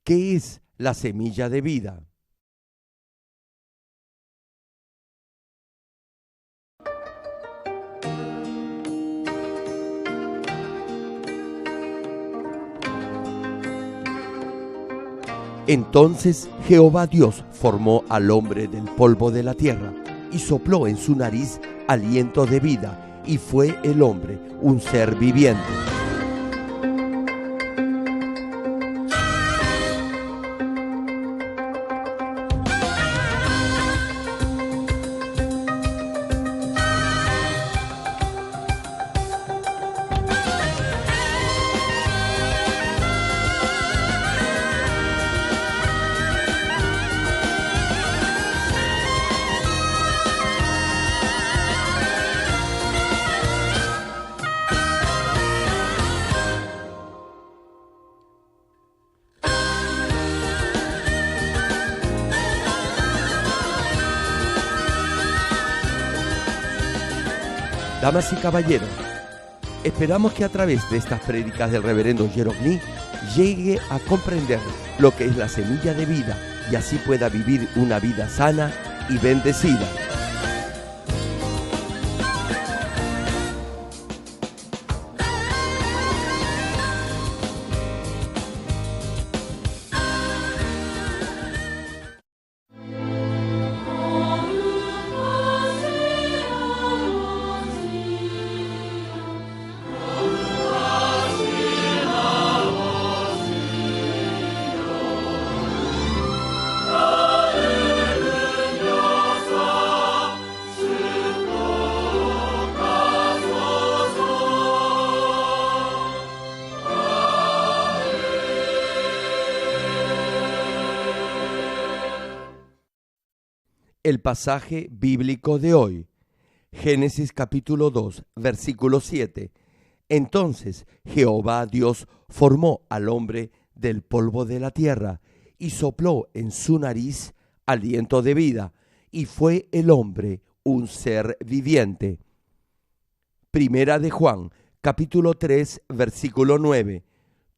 ¿Qué es la semilla de vida? Entonces Jehová Dios formó al hombre del polvo de la tierra y sopló en su nariz aliento de vida, y fue el hombre un ser viviente. Damas y caballeros, esperamos que a través de estas prédicas del reverendo Jerogni llegue a comprender lo que es la semilla de vida y así pueda vivir una vida sana y bendecida. El pasaje bíblico de hoy, Génesis capítulo 2, versículo 7. Entonces Jehová Dios formó al hombre del polvo de la tierra y sopló en su nariz aliento de vida, y fue el hombre un ser viviente. Primera de Juan, capítulo 3, versículo 9.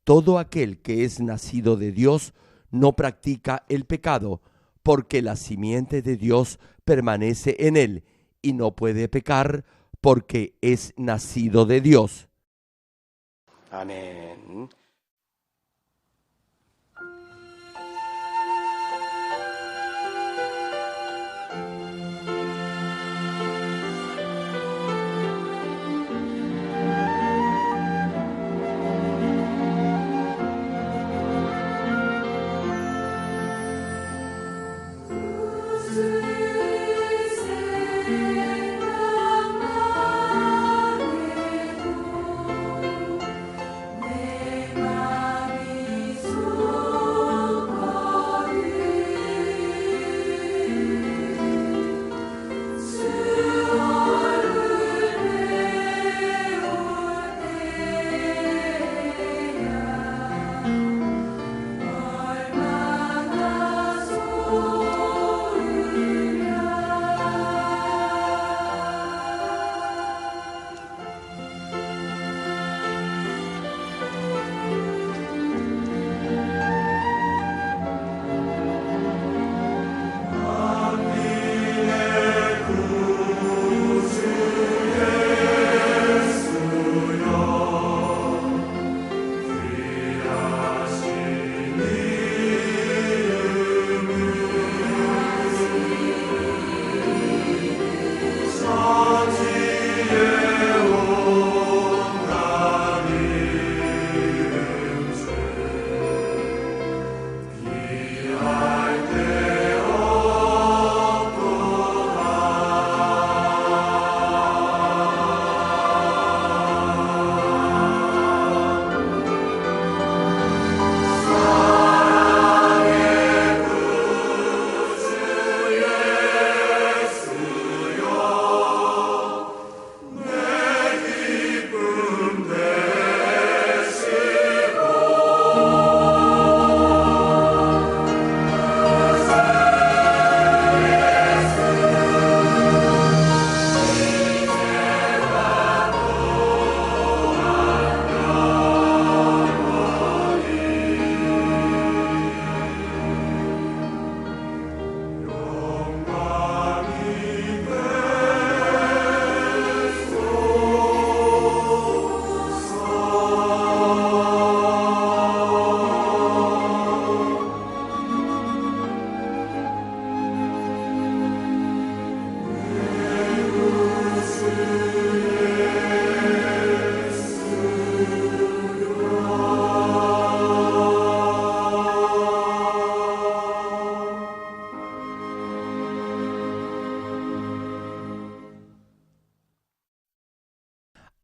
Todo aquel que es nacido de Dios no practica el pecado, porque la simiente de Dios permanece en él, y no puede pecar porque es nacido de Dios. Amén. 내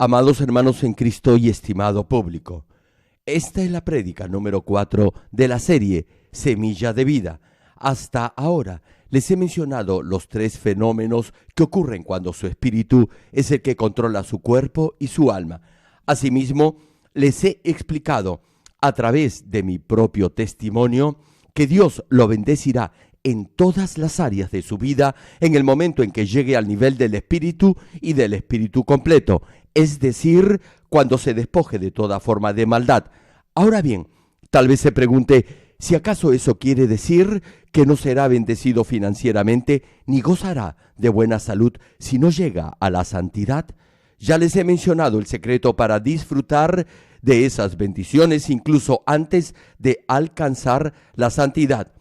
Amados hermanos en Cristo y estimado público, esta es la prédica número 4 de la serie Semilla de Vida. Hasta ahora les he mencionado los 3 fenómenos que ocurren cuando su espíritu es el que controla su cuerpo y su alma. Asimismo, les he explicado a través de mi propio testimonio que Dios lo bendecirá en todas las áreas de su vida en el momento en que llegue al nivel del espíritu y del espíritu completo, es decir, cuando se despoje de toda forma de maldad. Ahora bien, tal vez se pregunte si acaso eso quiere decir que no será bendecido financieramente ni gozará de buena salud si no llega a la santidad. Ya les he mencionado el secreto para disfrutar de esas bendiciones incluso antes de alcanzar la santidad.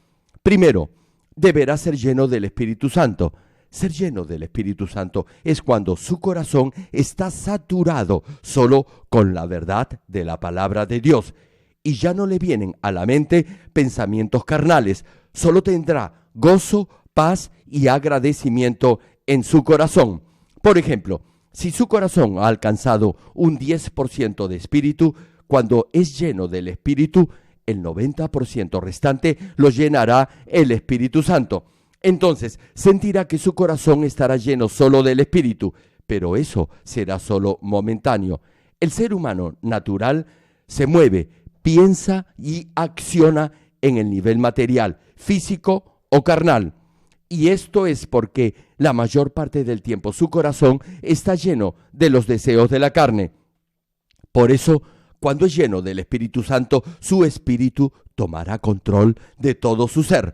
Primero, deberá ser lleno del Espíritu Santo. Ser lleno del Espíritu Santo es cuando su corazón está saturado solo con la verdad de la palabra de Dios y ya no le vienen a la mente pensamientos carnales. Solo tendrá gozo, paz y agradecimiento en su corazón. Por ejemplo, si su corazón ha alcanzado un 10% de espíritu, cuando es lleno del Espíritu, el 90% restante lo llenará el Espíritu Santo. Entonces sentirá que su corazón estará lleno solo del Espíritu, pero eso será solo momentáneo. El ser humano natural se mueve, piensa y acciona en el nivel material, físico o carnal. Y esto es porque la mayor parte del tiempo su corazón está lleno de los deseos de la carne. Por eso, cuando es lleno del Espíritu Santo, su espíritu tomará control de todo su ser.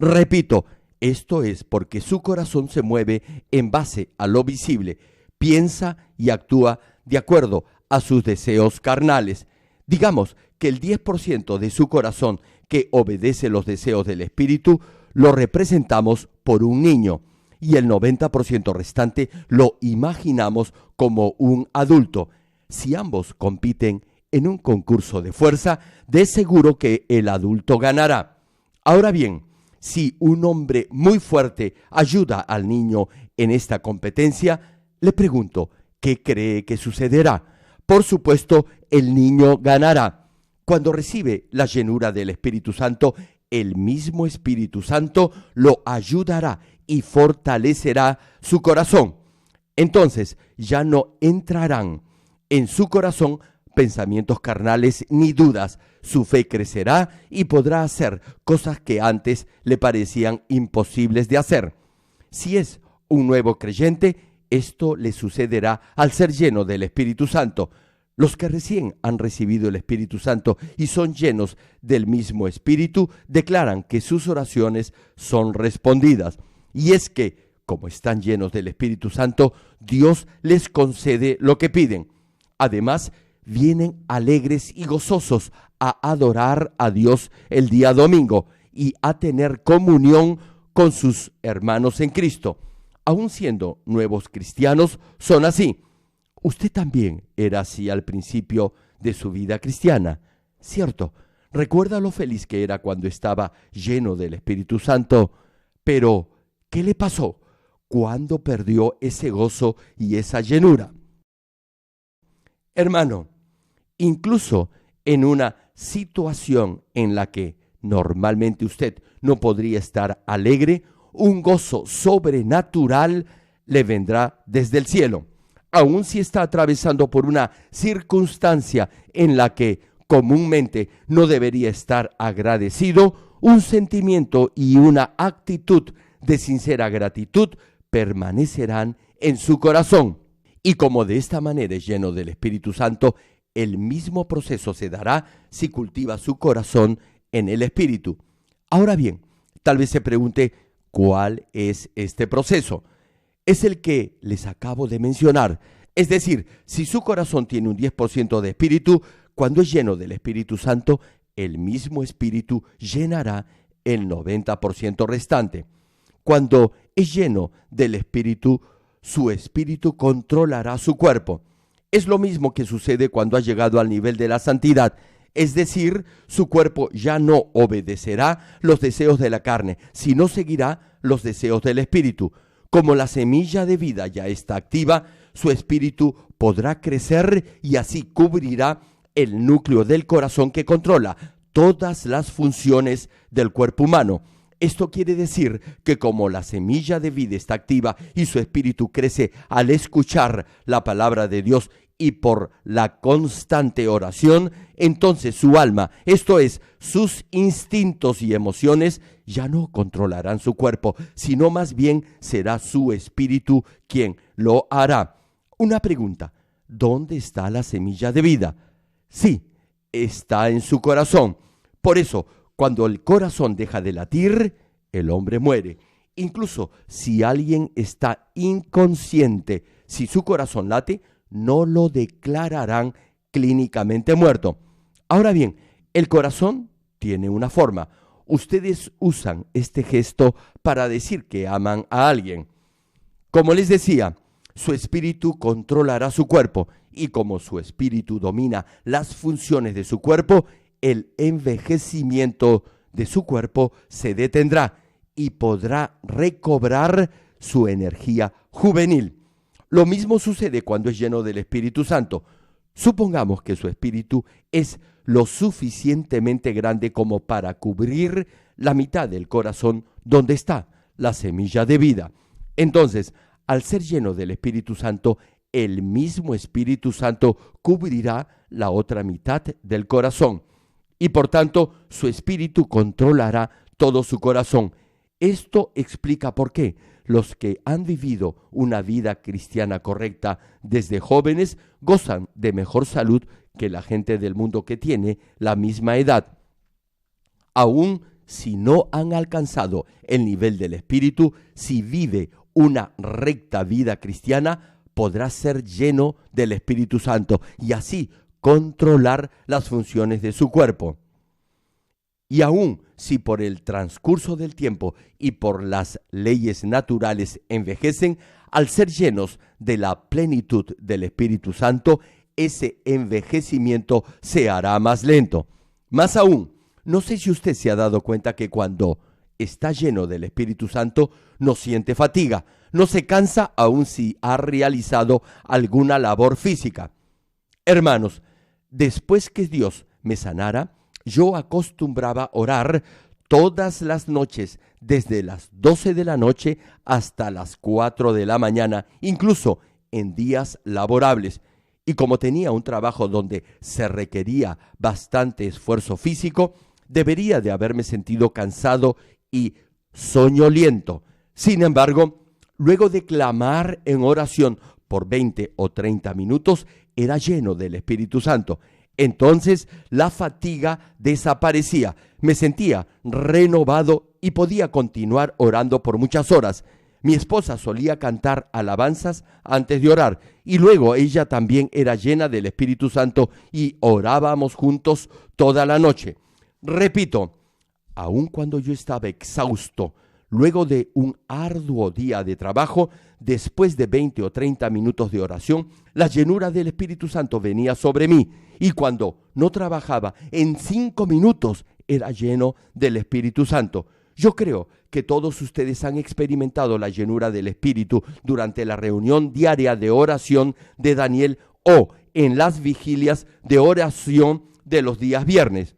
Repito, esto es porque su corazón se mueve en base a lo visible, piensa y actúa de acuerdo a sus deseos carnales. Digamos que el 10% de su corazón que obedece los deseos del espíritu lo representamos por un niño y el 90% restante lo imaginamos como un adulto. Si ambos compiten en un concurso de fuerza, de seguro que el adulto ganará. Ahora bien, si un hombre muy fuerte ayuda al niño en esta competencia, le pregunto, ¿qué cree que sucederá? Por supuesto, el niño ganará. Cuando recibe la llenura del Espíritu Santo, el mismo Espíritu Santo lo ayudará y fortalecerá su corazón. Entonces, ya no entrarán en su corazón pensamientos carnales ni dudas. Su fe crecerá y podrá hacer cosas que antes le parecían imposibles de hacer. Si es un nuevo creyente, esto le sucederá al ser lleno del Espíritu Santo. Los que recién han recibido el Espíritu Santo y son llenos del mismo Espíritu declaran que sus oraciones son respondidas. Y es que, como están llenos del Espíritu Santo, Dios les concede lo que piden. Además, vienen alegres y gozosos a adorar a Dios el día domingo y a tener comunión con sus hermanos en Cristo. Aun siendo nuevos cristianos, son así. Usted también era así al principio de su vida cristiana, ¿cierto? Recuerda lo feliz que era cuando estaba lleno del Espíritu Santo. Pero, ¿qué le pasó cuando perdió ese gozo y esa llenura? Hermano, incluso en una situación en la que normalmente usted no podría estar alegre, un gozo sobrenatural le vendrá desde el cielo. Aun si está atravesando por una circunstancia en la que comúnmente no debería estar agradecido, un sentimiento y una actitud de sincera gratitud permanecerán en su corazón. Y como de esta manera es lleno del Espíritu Santo, el mismo proceso se dará si cultiva su corazón en el Espíritu. Ahora bien, tal vez se pregunte, ¿cuál es este proceso? Es el que les acabo de mencionar. Es decir, si su corazón tiene un 10% de espíritu, cuando es lleno del Espíritu Santo, el mismo Espíritu llenará el 90% restante. Cuando es lleno del Espíritu, su espíritu controlará su cuerpo. Es lo mismo que sucede cuando ha llegado al nivel de la santidad. Es decir, su cuerpo ya no obedecerá los deseos de la carne, sino seguirá los deseos del espíritu. Como la semilla de vida ya está activa, su espíritu podrá crecer y así cubrirá el núcleo del corazón que controla todas las funciones del cuerpo humano. Esto quiere decir que como la semilla de vida está activa y su espíritu crece al escuchar la palabra de Dios y por la constante oración, entonces su alma, esto es, sus instintos y emociones, ya no controlarán su cuerpo, sino más bien será su espíritu quien lo hará. Una pregunta: ¿dónde está la semilla de vida? Sí, está en su corazón. Por eso, cuando el corazón deja de latir, el hombre muere. Incluso si alguien está inconsciente, si su corazón late, no lo declararán clínicamente muerto. Ahora bien, el corazón tiene una forma. Ustedes usan este gesto para decir que aman a alguien. Como les decía, su espíritu controlará su cuerpo y como su espíritu domina las funciones de su cuerpo, el envejecimiento de su cuerpo se detendrá y podrá recobrar su energía juvenil. Lo mismo sucede cuando es lleno del Espíritu Santo. Supongamos que su espíritu es lo suficientemente grande como para cubrir la mitad del corazón donde está la semilla de vida. Entonces, al ser lleno del Espíritu Santo, el mismo Espíritu Santo cubrirá la otra mitad del corazón y por tanto su espíritu controlará todo su corazón. Esto explica por qué los que han vivido una vida cristiana correcta desde jóvenes gozan de mejor salud que la gente del mundo que tiene la misma edad. Aún si no han alcanzado el nivel del espíritu, si vive una recta vida cristiana, podrá ser lleno del Espíritu Santo y así controlar las funciones de su cuerpo. Y aún si por el transcurso del tiempo y por las leyes naturales envejecen, al ser llenos de la plenitud del Espíritu Santo, ese envejecimiento se hará más lento. Más aún, no sé si usted se ha dado cuenta que cuando está lleno del Espíritu Santo no siente fatiga, no se cansa aun si ha realizado alguna labor física. Hermanos, después que Dios me sanara, yo acostumbraba orar todas las noches, desde las 12 de la noche hasta las 4 de la mañana, incluso en días laborables. Y como tenía un trabajo donde se requería bastante esfuerzo físico, debería de haberme sentido cansado y soñoliento. Sin embargo, luego de clamar en oración por 20 o 30 minutos, era lleno del Espíritu Santo. Entonces la fatiga desaparecía, me sentía renovado y podía continuar orando por muchas horas. Mi esposa solía cantar alabanzas antes de orar y luego ella también era llena del Espíritu Santo y orábamos juntos toda la noche. Repito, aun cuando yo estaba exhausto, luego de un arduo día de trabajo, después de 20 o 30 minutos de oración, la llenura del Espíritu Santo venía sobre mí. Y cuando no trabajaba, en 5 minutos era lleno del Espíritu Santo. Yo creo que todos ustedes han experimentado la llenura del Espíritu durante la reunión diaria de oración de Daniel o en las vigilias de oración de los días viernes.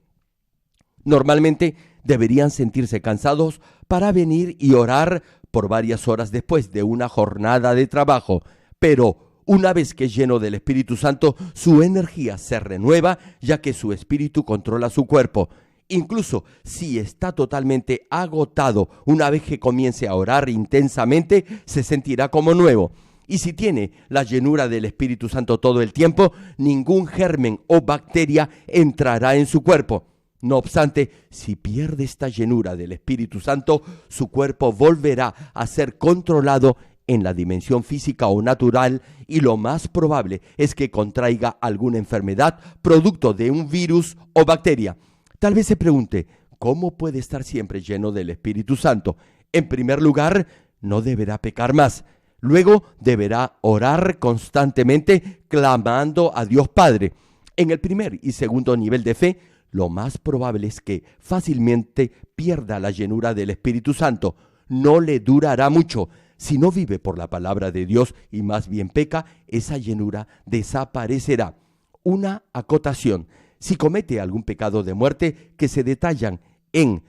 Normalmente deberían sentirse cansados para venir y orar por varias horas después de una jornada de trabajo, pero una vez que es lleno del Espíritu Santo, su energía se renueva, ya que su espíritu controla su cuerpo. Incluso si está totalmente agotado, una vez que comience a orar intensamente, se sentirá como nuevo. Y si tiene la llenura del Espíritu Santo todo el tiempo, ningún germen o bacteria entrará en su cuerpo. No obstante, si pierde esta llenura del Espíritu Santo, su cuerpo volverá a ser controlado en la dimensión física o natural y lo más probable es que contraiga alguna enfermedad producto de un virus o bacteria. Tal vez se pregunte, ¿cómo puede estar siempre lleno del Espíritu Santo? En primer lugar, no deberá pecar más. Luego, deberá orar constantemente clamando a Dios Padre. En el primer y segundo nivel de fe, lo más probable es que fácilmente pierda la llenura del Espíritu Santo. No le durará mucho. Si no vive por la palabra de Dios y más bien peca, esa llenura desaparecerá. Una acotación: si comete algún pecado de muerte que se detallan en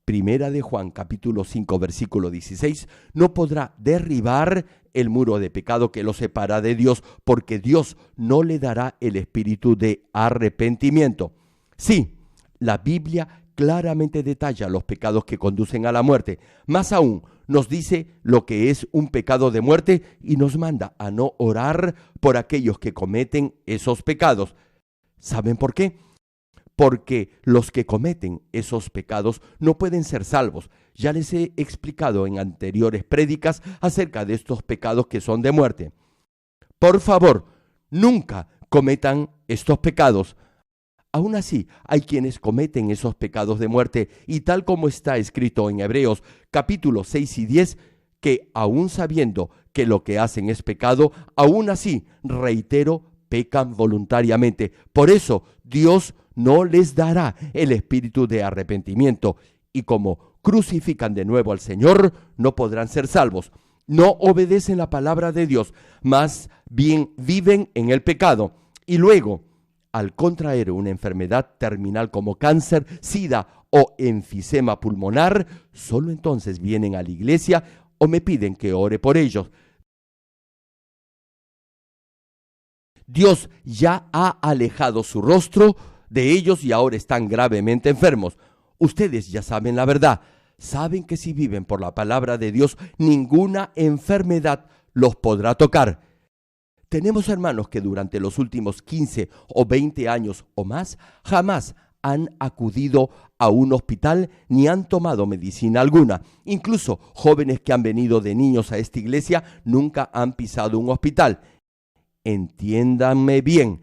Primera de Juan capítulo 5 versículo 16, no podrá derribar el muro de pecado que lo separa de Dios, porque Dios no le dará el espíritu de arrepentimiento. Sí, la Biblia claramente detalla los pecados que conducen a la muerte. Más aún, nos dice lo que es un pecado de muerte y nos manda a no orar por aquellos que cometen esos pecados. ¿Saben por qué? Porque los que cometen esos pecados no pueden ser salvos. Ya les he explicado en anteriores prédicas acerca de estos pecados que son de muerte. Por favor, nunca cometan estos pecados. Aún así, hay quienes cometen esos pecados de muerte, y tal como está escrito en Hebreos capítulo 6 y 10, que aún sabiendo que lo que hacen es pecado, aún así, reitero, pecan voluntariamente. Por eso, Dios no les dará el espíritu de arrepentimiento, y como crucifican de nuevo al Señor, no podrán ser salvos. No obedecen la palabra de Dios, más bien viven en el pecado, y luego, al contraer una enfermedad terminal como cáncer, sida o enfisema pulmonar, solo entonces vienen a la iglesia o me piden que ore por ellos. Dios ya ha alejado su rostro de ellos y ahora están gravemente enfermos. Ustedes ya saben la verdad. Saben que si viven por la palabra de Dios, ninguna enfermedad los podrá tocar. Tenemos hermanos que durante los últimos 15 o 20 años o más jamás han acudido a un hospital ni han tomado medicina alguna. Incluso jóvenes que han venido de niños a esta iglesia nunca han pisado un hospital. Entiéndanme bien.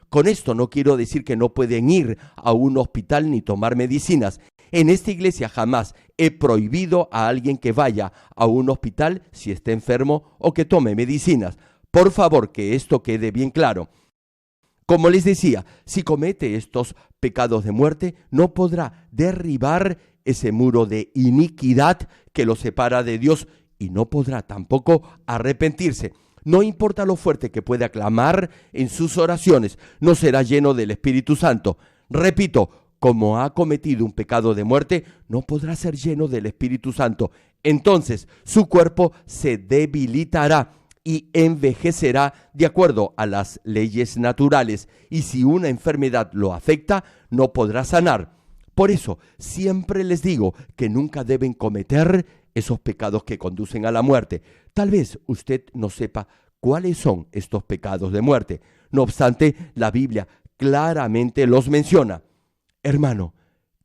Con esto no quiero decir que no pueden ir a un hospital ni tomar medicinas. En esta iglesia jamás he prohibido a alguien que vaya a un hospital si está enfermo o que tome medicinas. Por favor, que esto quede bien claro. Como les decía, si comete estos pecados de muerte, no podrá derribar ese muro de iniquidad que lo separa de Dios y no podrá tampoco arrepentirse. No importa lo fuerte que pueda clamar en sus oraciones, no será lleno del Espíritu Santo. Repito, como ha cometido un pecado de muerte, no podrá ser lleno del Espíritu Santo. Entonces su cuerpo se debilitará y envejecerá de acuerdo a las leyes naturales. Y si una enfermedad lo afecta, no podrá sanar. Por eso, siempre les digo que nunca deben cometer esos pecados que conducen a la muerte. Tal vez usted no sepa cuáles son estos pecados de muerte. No obstante, la Biblia claramente los menciona. Hermano,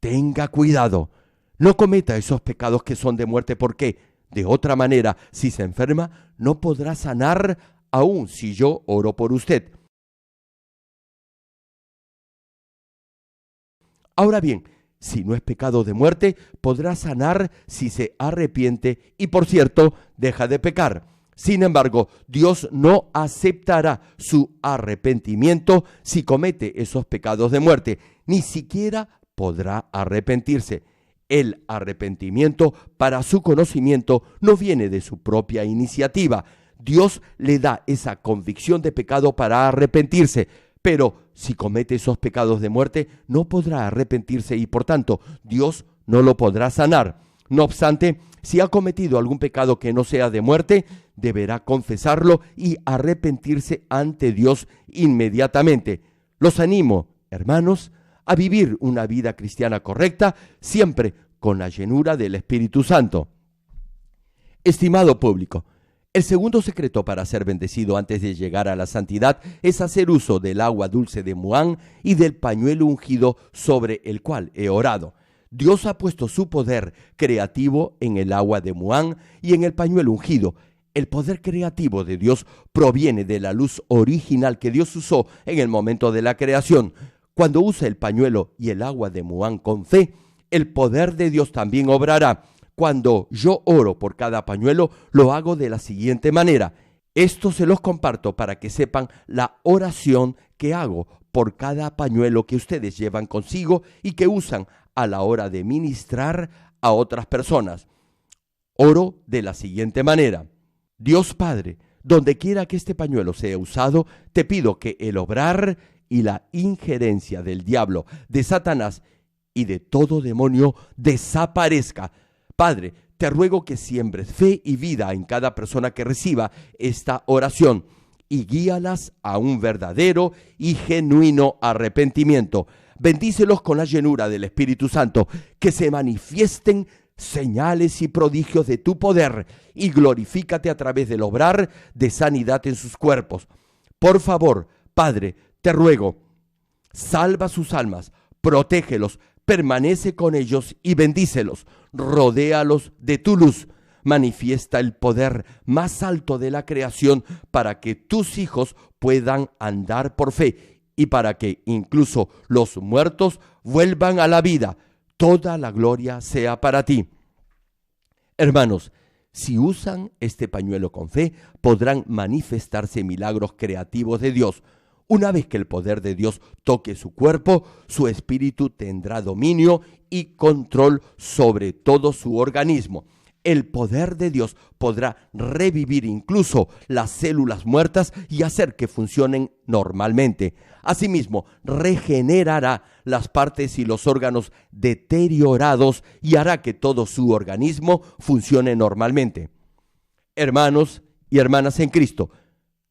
tenga cuidado. No cometa esos pecados que son de muerte porque, de otra manera, si se enferma, no podrá sanar aun si yo oro por usted. Ahora bien, si no es pecado de muerte, podrá sanar si se arrepiente y, por cierto, deja de pecar. Sin embargo, Dios no aceptará su arrepentimiento si comete esos pecados de muerte. Ni siquiera podrá arrepentirse. El arrepentimiento, para su conocimiento, no viene de su propia iniciativa. Dios le da esa convicción de pecado para arrepentirse. Pero si comete esos pecados de muerte, no podrá arrepentirse y por tanto Dios no lo podrá sanar. No obstante, si ha cometido algún pecado que no sea de muerte, deberá confesarlo y arrepentirse ante Dios inmediatamente. Los animo, hermanos, a vivir una vida cristiana correcta, siempre con la llenura del Espíritu Santo. Estimado público, el segundo secreto para ser bendecido antes de llegar a la santidad es hacer uso del agua dulce de Muán y del pañuelo ungido sobre el cual he orado. Dios ha puesto su poder creativo en el agua de Muán y en el pañuelo ungido. El poder creativo de Dios proviene de la luz original que Dios usó en el momento de la creación. Cuando usa el pañuelo y el agua de Muán con fe, el poder de Dios también obrará. Cuando yo oro por cada pañuelo, lo hago de la siguiente manera. Esto se los comparto para que sepan la oración que hago por cada pañuelo que ustedes llevan consigo y que usan a la hora de ministrar a otras personas. Oro de la siguiente manera: Dios Padre, donde quiera que este pañuelo sea usado, te pido que el obrar y la injerencia del diablo, de Satanás y de todo demonio desaparezca. Padre, te ruego que siembres fe y vida en cada persona que reciba esta oración y guíalas a un verdadero y genuino arrepentimiento. Bendícelos con la llenura del Espíritu Santo, que se manifiesten señales y prodigios de tu poder, y glorifícate a través del obrar de sanidad en sus cuerpos. Por favor, Padre, te ruego, salva sus almas, protégelos, permanece con ellos y bendícelos, rodéalos de tu luz. Manifiesta el poder más alto de la creación para que tus hijos puedan andar por fe y para que incluso los muertos vuelvan a la vida. Toda la gloria sea para ti. Hermanos, si usan este pañuelo con fe, podrán manifestarse milagros creativos de Dios. Una vez que el poder de Dios toque su cuerpo, su espíritu tendrá dominio y control sobre todo su organismo. El poder de Dios podrá revivir incluso las células muertas y hacer que funcionen normalmente. Asimismo, regenerará las partes y los órganos deteriorados y hará que todo su organismo funcione normalmente. Hermanos y hermanas en Cristo,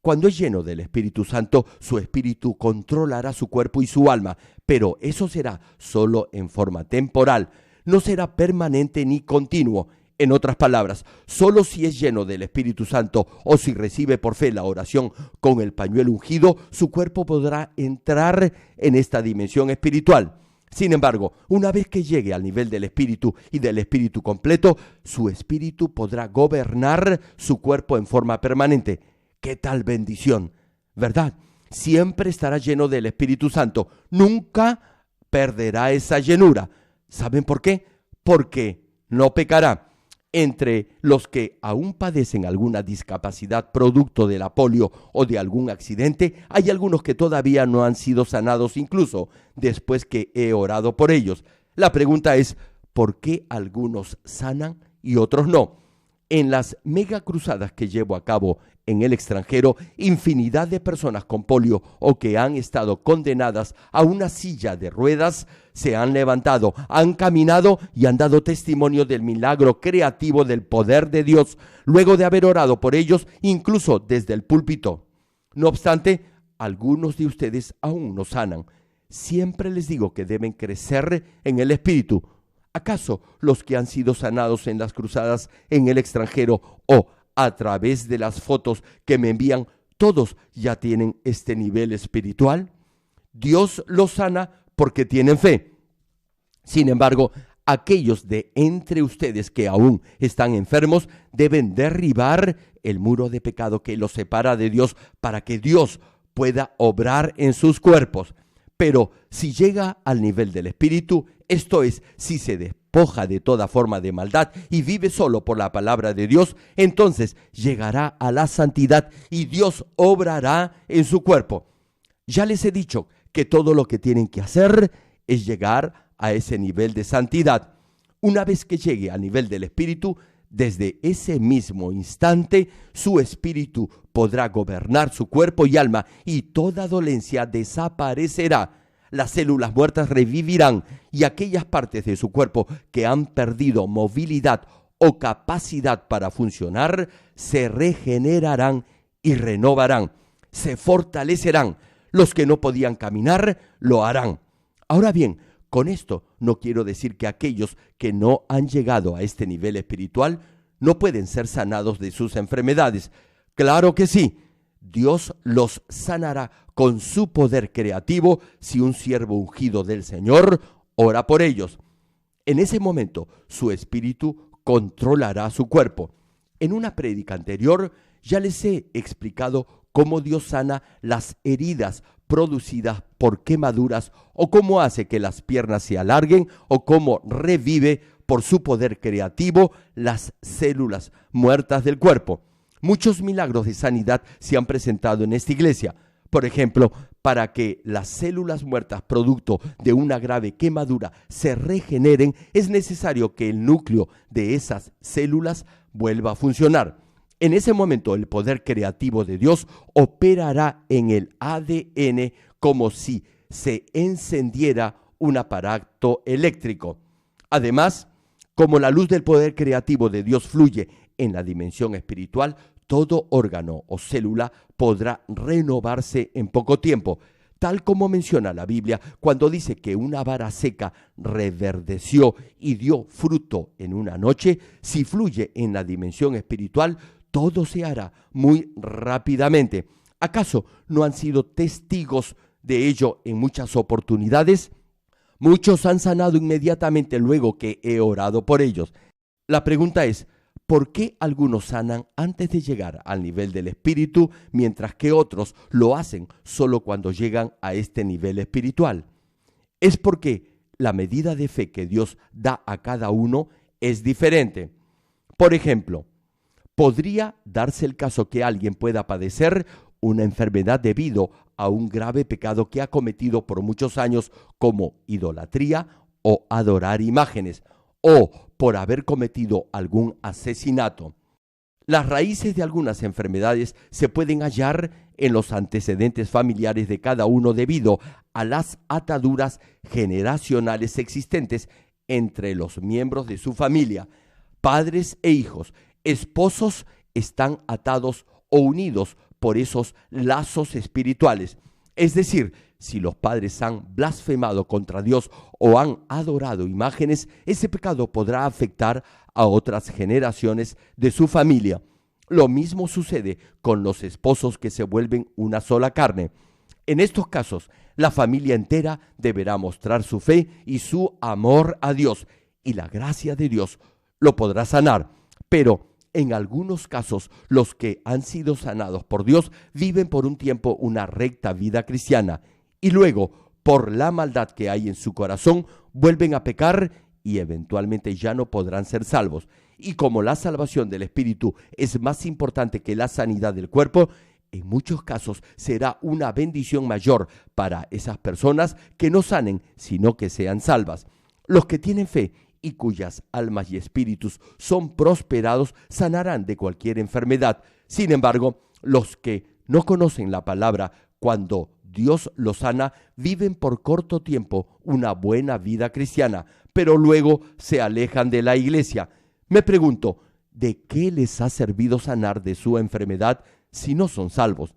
cuando es lleno del Espíritu Santo, su espíritu controlará su cuerpo y su alma, pero eso será solo en forma temporal, no será permanente ni continuo. En otras palabras, solo si es lleno del Espíritu Santo o si recibe por fe la oración con el pañuelo ungido, su cuerpo podrá entrar en esta dimensión espiritual. Sin embargo, una vez que llegue al nivel del Espíritu y del Espíritu completo, su espíritu podrá gobernar su cuerpo en forma permanente. ¡Qué tal bendición! ¿Verdad? Siempre estará lleno del Espíritu Santo. Nunca perderá esa llenura. ¿Saben por qué? Porque no pecará. Entre los que aún padecen alguna discapacidad producto de la polio o de algún accidente, hay algunos que todavía no han sido sanados incluso después que he orado por ellos. La pregunta es, ¿por qué algunos sanan y otros no? En las mega cruzadas que llevo a cabo en el extranjero, infinidad de personas con polio o que han estado condenadas a una silla de ruedas se han levantado, han caminado y han dado testimonio del milagro creativo del poder de Dios, luego de haber orado por ellos, incluso desde el púlpito. No obstante, algunos de ustedes aún no sanan. Siempre les digo que deben crecer en el Espíritu. ¿Acaso los que han sido sanados en las cruzadas en el extranjero o a través de las fotos que me envían, todos ya tienen este nivel espiritual? Dios los sana porque tienen fe. Sin embargo, aquellos de entre ustedes que aún están enfermos deben derribar el muro de pecado que los separa de Dios para que Dios pueda obrar en sus cuerpos. Pero si llega al nivel del Espíritu, esto es, si se despoja de toda forma de maldad y vive solo por la palabra de Dios, entonces llegará a la santidad y Dios obrará en su cuerpo. Ya les he dicho que todo lo que tienen que hacer es llegar a ese nivel de santidad. Una vez que llegue al nivel del Espíritu, desde ese mismo instante, su espíritu podrá gobernar su cuerpo y alma y toda dolencia desaparecerá. Las células muertas revivirán y aquellas partes de su cuerpo que han perdido movilidad o capacidad para funcionar se regenerarán y renovarán, se fortalecerán. Los que no podían caminar lo harán. Ahora bien, con esto no quiero decir que aquellos que no han llegado a este nivel espiritual no pueden ser sanados de sus enfermedades. Claro que sí, Dios los sanará con su poder creativo si un siervo ungido del Señor ora por ellos. En ese momento, su espíritu controlará su cuerpo. En una prédica anterior ya les he explicado cómo Dios sana las heridas producidas por quemaduras o cómo hace que las piernas se alarguen o cómo revive por su poder creativo las células muertas del cuerpo. Muchos milagros de sanidad se han presentado en esta iglesia. Por ejemplo, para que las células muertas producto de una grave quemadura se regeneren, es necesario que el núcleo de esas células vuelva a funcionar. En ese momento, el poder creativo de Dios operará en el ADN como si se encendiera un aparato eléctrico. Además, como la luz del poder creativo de Dios fluye en la dimensión espiritual, todo órgano o célula podrá renovarse en poco tiempo, tal como menciona la Biblia cuando dice que una vara seca reverdeció y dio fruto en una noche. Si fluye en la dimensión espiritual, todo se hará muy rápidamente. ¿Acaso no han sido testigos de ello en muchas oportunidades? Muchos han sanado inmediatamente luego que he orado por ellos. La pregunta es, ¿por qué algunos sanan antes de llegar al nivel del espíritu, mientras que otros lo hacen solo cuando llegan a este nivel espiritual? Es porque la medida de fe que Dios da a cada uno es diferente. Por ejemplo, podría darse el caso que alguien pueda padecer una enfermedad debido a un grave pecado que ha cometido por muchos años, como idolatría o adorar imágenes, o por haber cometido algún asesinato. Las raíces de algunas enfermedades se pueden hallar en los antecedentes familiares de cada uno debido a las ataduras generacionales existentes entre los miembros de su familia. Padres e hijos, esposos están atados o unidos por esos lazos espirituales. Es decir, si los padres han blasfemado contra Dios o han adorado imágenes, ese pecado podrá afectar a otras generaciones de su familia. Lo mismo sucede con los esposos que se vuelven una sola carne. En estos casos, la familia entera deberá mostrar su fe y su amor a Dios, y la gracia de Dios lo podrá sanar. Pero en algunos casos, los que han sido sanados por Dios viven por un tiempo una recta vida cristiana y luego, por la maldad que hay en su corazón, vuelven a pecar y eventualmente ya no podrán ser salvos. Y como la salvación del espíritu es más importante que la sanidad del cuerpo, en muchos casos será una bendición mayor para esas personas que no sanen, sino que sean salvas. Los que tienen fe y cuyas almas y espíritus son prosperados sanarán de cualquier enfermedad. Sin embargo, los que no conocen la palabra, cuando Dios los sana, viven por corto tiempo una buena vida cristiana, pero luego se alejan de la iglesia. Me pregunto, ¿de qué les ha servido sanar de su enfermedad si no son salvos?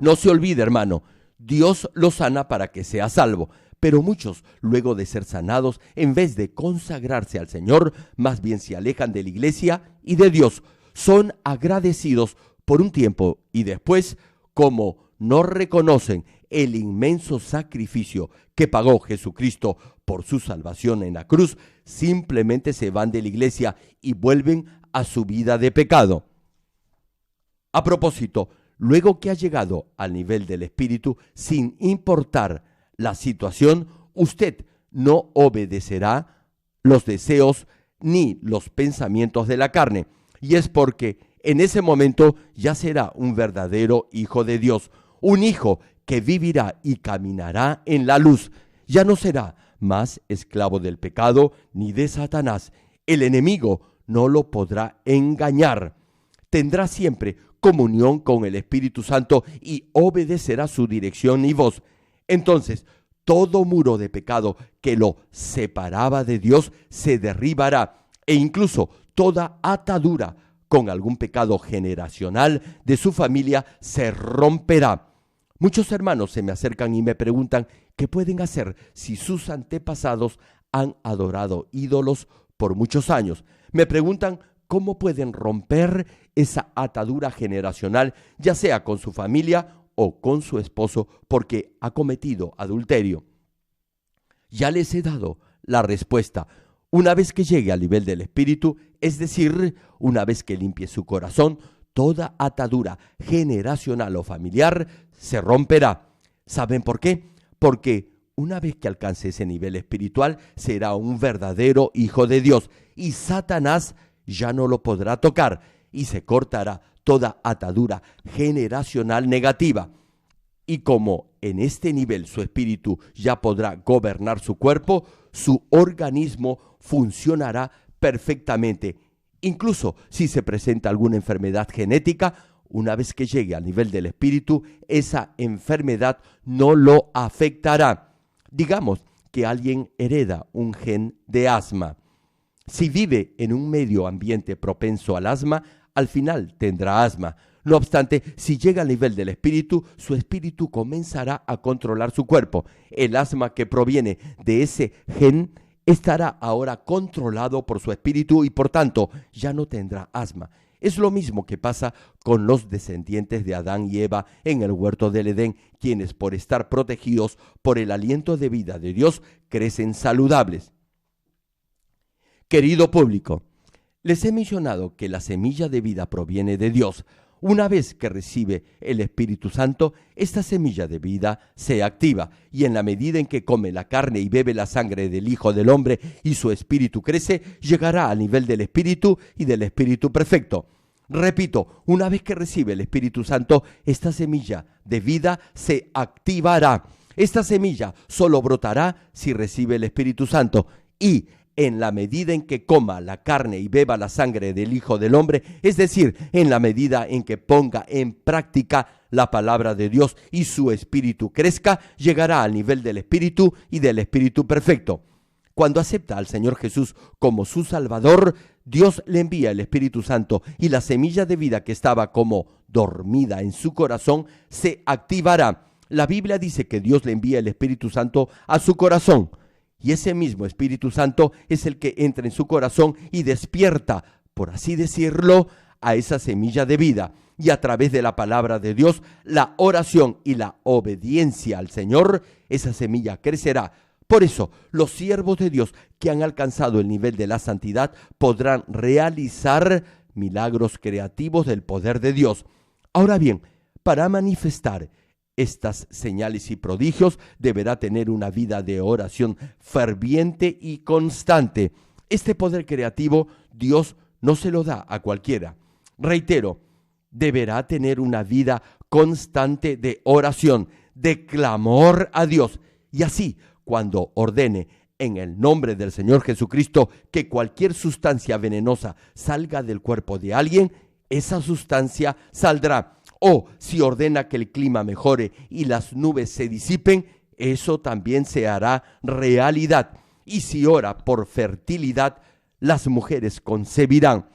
No se olvide, hermano, Dios lo sana para que sea salvo, pero muchos, luego de ser sanados, en vez de consagrarse al Señor, más bien se alejan de la iglesia y de Dios. Son agradecidos por un tiempo y después, como no reconocen el inmenso sacrificio que pagó Jesucristo por su salvación en la cruz, simplemente se van de la iglesia y vuelven a su vida de pecado. A propósito, luego que ha llegado al nivel del espíritu, sin importar la situación, usted no obedecerá los deseos ni los pensamientos de la carne. Y es porque en ese momento ya será un verdadero hijo de Dios, un hijo que vivirá y caminará en la luz. Ya no será más esclavo del pecado ni de Satanás. El enemigo no lo podrá engañar. Tendrá siempre comunión con el Espíritu Santo y obedecerá su dirección y voz. Entonces, todo muro de pecado que lo separaba de Dios se derribará, e incluso toda atadura con algún pecado generacional de su familia se romperá. Muchos hermanos se me acercan y me preguntan qué pueden hacer si sus antepasados han adorado ídolos por muchos años. Me preguntan cómo pueden romper esa atadura generacional, ya sea con su familia o con su esposo, porque ha cometido adulterio. Ya les he dado la respuesta. Una vez que llegue al nivel del Espíritu, es decir, una vez que limpie su corazón, toda atadura generacional o familiar se romperá. ¿Saben por qué? Porque una vez que alcance ese nivel espiritual, será un verdadero hijo de Dios y Satanás ya no lo podrá tocar y se cortará toda atadura generacional negativa. Y como en este nivel su espíritu ya podrá gobernar su cuerpo, su organismo funcionará perfectamente. Incluso si se presenta alguna enfermedad genética, una vez que llegue al nivel del espíritu, esa enfermedad no lo afectará. Digamos que alguien hereda un gen de asma. Si vive en un medio ambiente propenso al asma, al final tendrá asma. No obstante, si llega al nivel del espíritu, su espíritu comenzará a controlar su cuerpo. El asma que proviene de ese gen estará ahora controlado por su espíritu y por tanto ya no tendrá asma. Es lo mismo que pasa con los descendientes de Adán y Eva en el huerto del Edén, quienes por estar protegidos por el aliento de vida de Dios crecen saludables. Querido público, les he mencionado que la semilla de vida proviene de Dios. Una vez que recibe el Espíritu Santo, esta semilla de vida se activa y en la medida en que come la carne y bebe la sangre del Hijo del Hombre y su espíritu crece, llegará al nivel del Espíritu y del Espíritu perfecto. Repito, una vez que recibe el Espíritu Santo, esta semilla de vida se activará. Esta semilla solo brotará si recibe el Espíritu Santo y en la medida en que coma la carne y beba la sangre del Hijo del Hombre, es decir, en la medida en que ponga en práctica la palabra de Dios y su espíritu crezca, llegará al nivel del espíritu y del espíritu perfecto. Cuando acepta al Señor Jesús como su Salvador, Dios le envía el Espíritu Santo y la semilla de vida que estaba como dormida en su corazón se activará. La Biblia dice que Dios le envía el Espíritu Santo a su corazón. Y ese mismo Espíritu Santo es el que entra en su corazón y despierta, por así decirlo, a esa semilla de vida. Y a través de la palabra de Dios, la oración y la obediencia al Señor, esa semilla crecerá. Por eso, los siervos de Dios que han alcanzado el nivel de la santidad podrán realizar milagros creativos del poder de Dios. Ahora bien, para manifestar estas señales y prodigios, deberá tener una vida de oración ferviente y constante. Este poder creativo Dios no se lo da a cualquiera. Reitero, deberá tener una vida constante de oración, de clamor a Dios. Y así, cuando ordene en el nombre del Señor Jesucristo que cualquier sustancia venenosa salga del cuerpo de alguien, esa sustancia saldrá. O si ordena que el clima mejore y las nubes se disipen, eso también se hará realidad. Y si ora por fertilidad, las mujeres concebirán.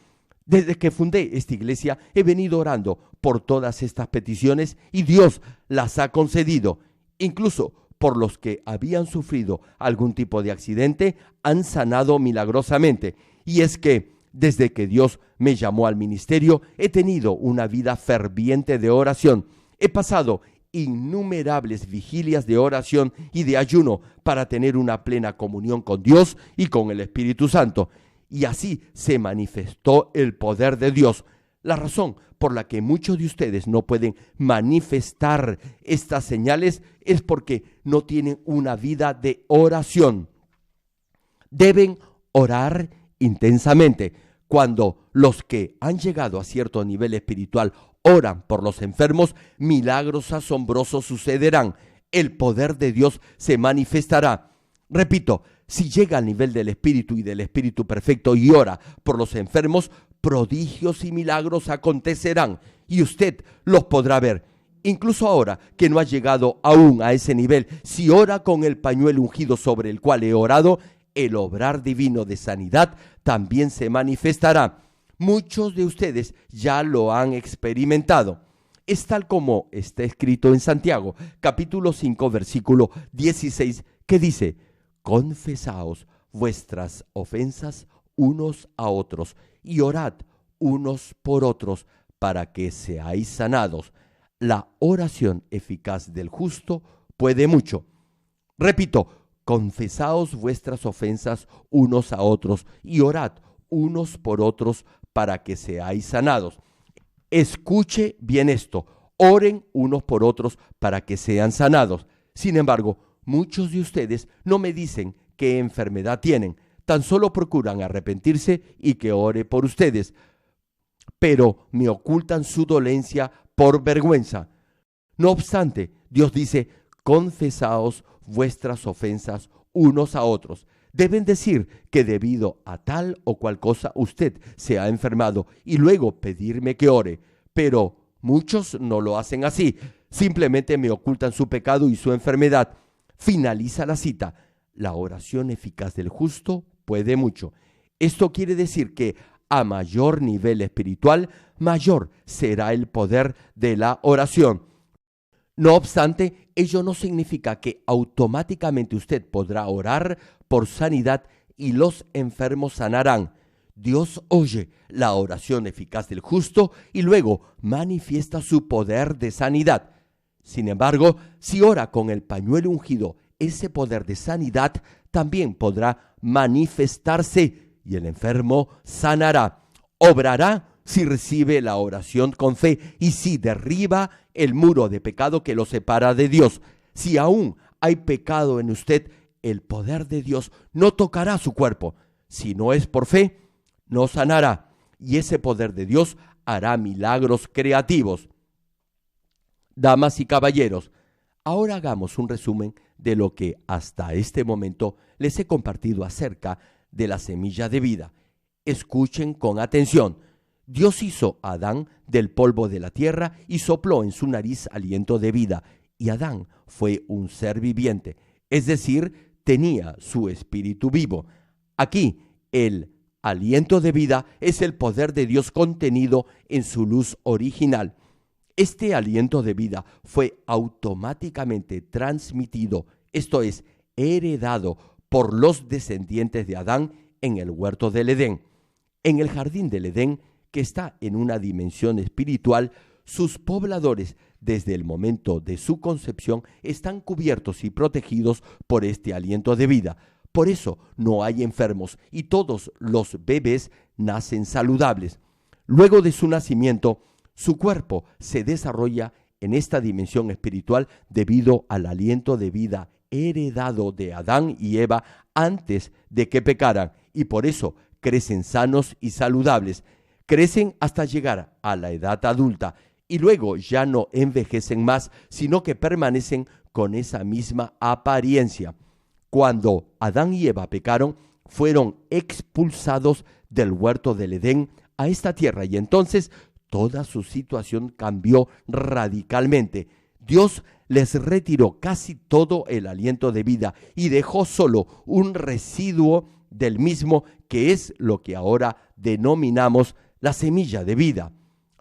Desde que fundé esta iglesia he venido orando por todas estas peticiones y Dios las ha concedido. Incluso por los que habían sufrido algún tipo de accidente, han sanado milagrosamente. Y es que desde que Dios me llamó al ministerio, he tenido una vida ferviente de oración. He pasado innumerables vigilias de oración y de ayuno para tener una plena comunión con Dios y con el Espíritu Santo. Y así se manifestó el poder de Dios. La razón por la que muchos de ustedes no pueden manifestar estas señales es porque no tienen una vida de oración. Deben orar intensamente. Cuando los que han llegado a cierto nivel espiritual oran por los enfermos, milagros asombrosos sucederán. El poder de Dios se manifestará. Repito, si llega al nivel del Espíritu y del Espíritu perfecto y ora por los enfermos, prodigios y milagros acontecerán y usted los podrá ver. Incluso ahora que no ha llegado aún a ese nivel, si ora con el pañuelo ungido sobre el cual he orado, el obrar divino de sanidad también se manifestará. Muchos de ustedes ya lo han experimentado. Es tal como está escrito en Santiago, capítulo 5, versículo 16, que dice: confesaos vuestras ofensas unos a otros y orad unos por otros para que seáis sanados. La oración eficaz del justo puede mucho. Repito, confesaos vuestras ofensas unos a otros y orad unos por otros para que seáis sanados. Escuche bien esto, oren unos por otros para que sean sanados. Sin embargo, muchos de ustedes no me dicen qué enfermedad tienen, tan solo procuran arrepentirse y que ore por ustedes, pero me ocultan su dolencia por vergüenza. No obstante, Dios dice: confesaos vuestras ofensas unos a otros. Deben decir que debido a tal o cual cosa usted se ha enfermado y luego pedirme que ore. Pero muchos no lo hacen así. Simplemente me ocultan su pecado y su enfermedad. Finaliza la cita. La oración eficaz del justo puede mucho. Esto quiere decir que a mayor nivel espiritual, mayor será el poder de la oración. No obstante, ello no significa que automáticamente usted podrá orar por sanidad y los enfermos sanarán. Dios oye la oración eficaz del justo y luego manifiesta su poder de sanidad. Sin embargo, si ora con el pañuelo ungido, ese poder de sanidad también podrá manifestarse y el enfermo sanará. Obrará si recibe la oración con fe y si derriba el muro de pecado que lo separa de Dios. Si aún hay pecado en usted, el poder de Dios no tocará su cuerpo. Si no es por fe, no sanará. Y ese poder de Dios hará milagros creativos. Damas y caballeros, ahora hagamos un resumen de lo que hasta este momento les he compartido acerca de la semilla de vida. Escuchen con atención. Dios hizo a Adán del polvo de la tierra y sopló en su nariz aliento de vida, y Adán fue un ser viviente, es decir, tenía su espíritu vivo. Aquí, el aliento de vida es el poder de Dios contenido en su luz original. Este aliento de vida fue automáticamente transmitido, esto es, heredado por los descendientes de Adán en el huerto del Edén. En el jardín del Edén, que está en una dimensión espiritual, sus pobladores, desde el momento de su concepción, están cubiertos y protegidos por este aliento de vida. Por eso no hay enfermos y todos los bebés nacen saludables. Luego de su nacimiento, su cuerpo se desarrolla en esta dimensión espiritual debido al aliento de vida heredado de Adán y Eva antes de que pecaran, y por eso crecen sanos y saludables. Crecen hasta llegar a la edad adulta y luego ya no envejecen más, sino que permanecen con esa misma apariencia. Cuando Adán y Eva pecaron, fueron expulsados del huerto del Edén a esta tierra y entonces toda su situación cambió radicalmente. Dios les retiró casi todo el aliento de vida y dejó solo un residuo del mismo, que es lo que ahora denominamos la semilla de vida.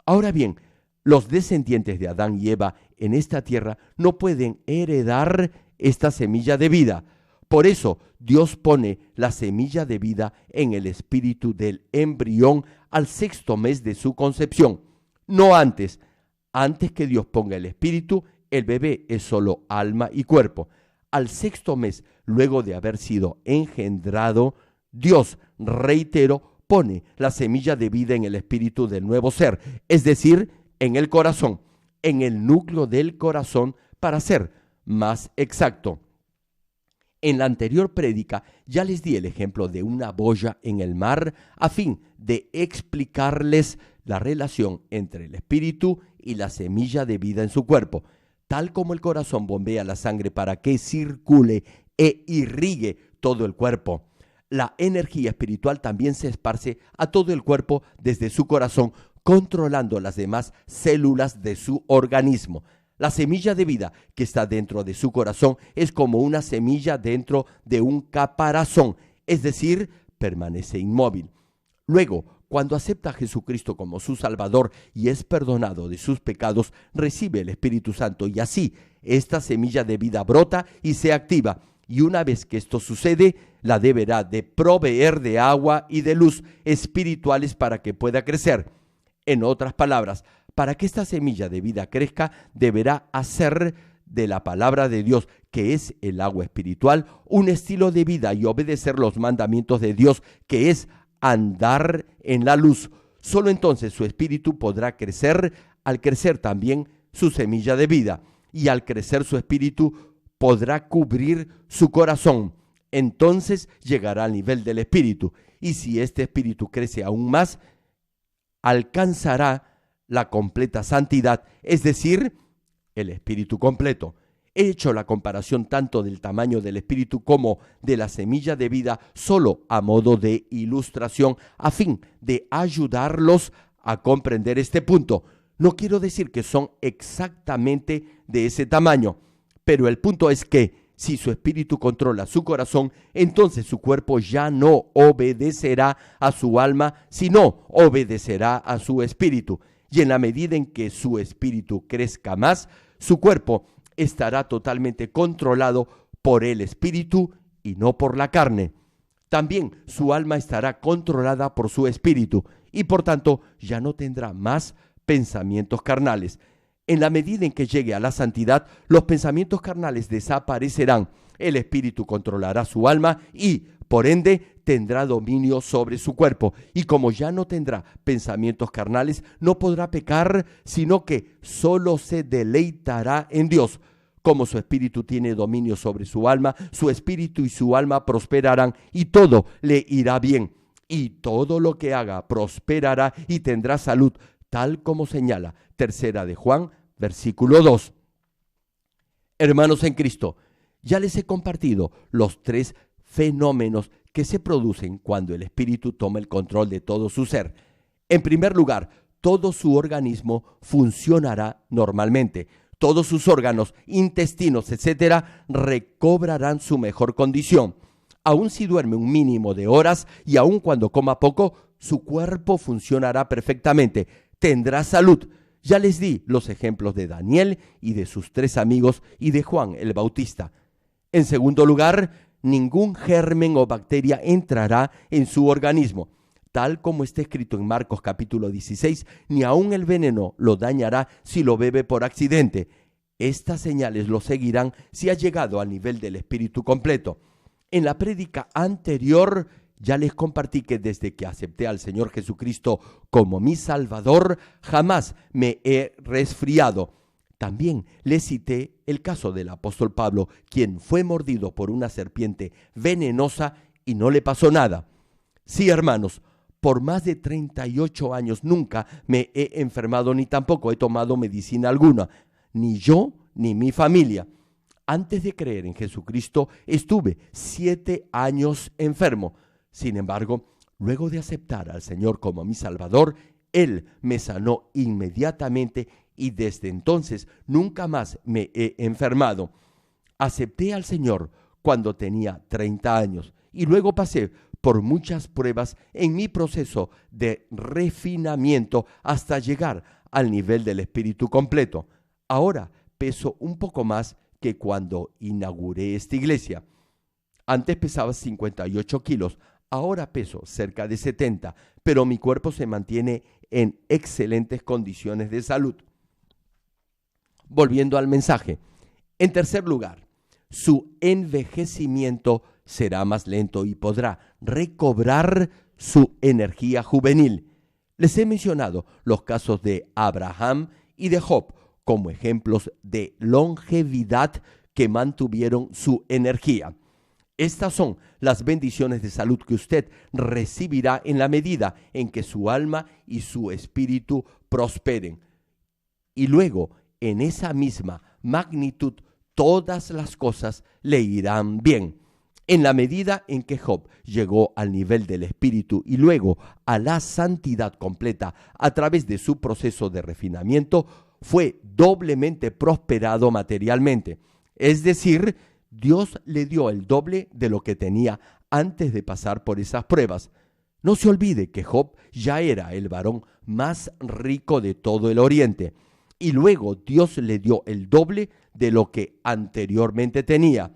Ahora bien, los descendientes de Adán y Eva en esta tierra no pueden heredar esta semilla de vida. Por eso Dios pone la semilla de vida en el espíritu del embrión al 6º mes de su concepción. No antes. Antes que Dios ponga el espíritu, el bebé es solo alma y cuerpo. Al 6º mes, luego de haber sido engendrado, Dios, reitero, pone la semilla de vida en el espíritu del nuevo ser, es decir, en el corazón, en el núcleo del corazón, para ser más exacto. En la anterior prédica ya les di el ejemplo de una boya en el mar a fin de explicarles la relación entre el espíritu y la semilla de vida en su cuerpo. Tal como el corazón bombea la sangre para que circule e irrigue todo el cuerpo. La energía espiritual también se esparce a todo el cuerpo desde su corazón, controlando las demás células de su organismo. La semilla de vida que está dentro de su corazón es como una semilla dentro de un caparazón, es decir, permanece inmóvil. Luego, cuando acepta a Jesucristo como su Salvador y es perdonado de sus pecados, recibe el Espíritu Santo y así esta semilla de vida brota y se activa. Y una vez que esto sucede, la deberá de proveer de agua y de luz espirituales para que pueda crecer. En otras palabras, para que esta semilla de vida crezca, deberá hacer de la palabra de Dios, que es el agua espiritual, un estilo de vida y obedecer los mandamientos de Dios, que es andar en la luz. Solo entonces su espíritu podrá crecer. Al crecer también su semilla de vida, y al crecer su espíritu podrá cubrir su corazón. Entonces llegará al nivel del espíritu, y si este espíritu crece aún más, alcanzará la completa santidad, es decir, el espíritu completo. He hecho la comparación tanto del tamaño del espíritu como de la semilla de vida solo a modo de ilustración, a fin de ayudarlos a comprender este punto. No quiero decir que son exactamente de ese tamaño, pero el punto es que si su espíritu controla su corazón, entonces su cuerpo ya no obedecerá a su alma, sino obedecerá a su espíritu. Y en la medida en que su espíritu crezca más, su cuerpo estará totalmente controlado por el espíritu y no por la carne. También su alma estará controlada por su espíritu y por tanto ya no tendrá más pensamientos carnales. En la medida en que llegue a la santidad, los pensamientos carnales desaparecerán. El espíritu controlará su alma y, por ende, tendrá dominio sobre su cuerpo. Y como ya no tendrá pensamientos carnales, no podrá pecar, sino que solo se deleitará en Dios. Como su espíritu tiene dominio sobre su alma, su espíritu y su alma prosperarán y todo le irá bien. Y todo lo que haga prosperará y tendrá salud, tal como señala Tercera de Juan, versículo 2. Hermanos en Cristo, ya les he compartido los tres fenómenos que se producen cuando el espíritu toma el control de todo su ser. En primer lugar, todo su organismo funcionará normalmente. Todos sus órganos, intestinos, etcétera, recobrarán su mejor condición. Aun si duerme un mínimo de horas y aun cuando coma poco, su cuerpo funcionará perfectamente. Tendrá salud. Ya les di los ejemplos de Daniel y de sus 3 amigos y de Juan el Bautista. En segundo lugar, ningún germen o bacteria entrará en su organismo. Tal como está escrito en Marcos capítulo 16, ni aun el veneno lo dañará si lo bebe por accidente. Estas señales lo seguirán si ha llegado al nivel del espíritu completo. En la prédica anterior ya les compartí que desde que acepté al Señor Jesucristo como mi Salvador, jamás me he resfriado. También les cité el caso del apóstol Pablo, quien fue mordido por una serpiente venenosa y no le pasó nada. Sí, hermanos, por más de 38 años nunca me he enfermado ni tampoco he tomado medicina alguna, ni yo ni mi familia. Antes de creer en Jesucristo estuve 7 años enfermo. Sin embargo, luego de aceptar al Señor como mi Salvador, Él me sanó inmediatamente y desde entonces nunca más me he enfermado. Acepté al Señor cuando tenía 30 años y luego pasé por muchas pruebas en mi proceso de refinamiento hasta llegar al nivel del espíritu completo. Ahora peso un poco más que cuando inauguré esta iglesia. Antes pesaba 58 kilos, ahora peso cerca de 70, pero mi cuerpo se mantiene en excelentes condiciones de salud. Volviendo al mensaje. En tercer lugar, su envejecimiento será más lento y podrá recobrar su energía juvenil. Les he mencionado los casos de Abraham y de Job como ejemplos de longevidad que mantuvieron su energía. Estas son las bendiciones de salud que usted recibirá en la medida en que su alma y su espíritu prosperen. Y luego, en esa misma magnitud, todas las cosas le irán bien. En la medida en que Job llegó al nivel del espíritu y luego a la santidad completa a través de su proceso de refinamiento, fue doblemente prosperado materialmente. Es decir, Dios le dio el doble de lo que tenía antes de pasar por esas pruebas. No se olvide que Job ya era el varón más rico de todo el Oriente, y luego Dios le dio el doble de lo que anteriormente tenía.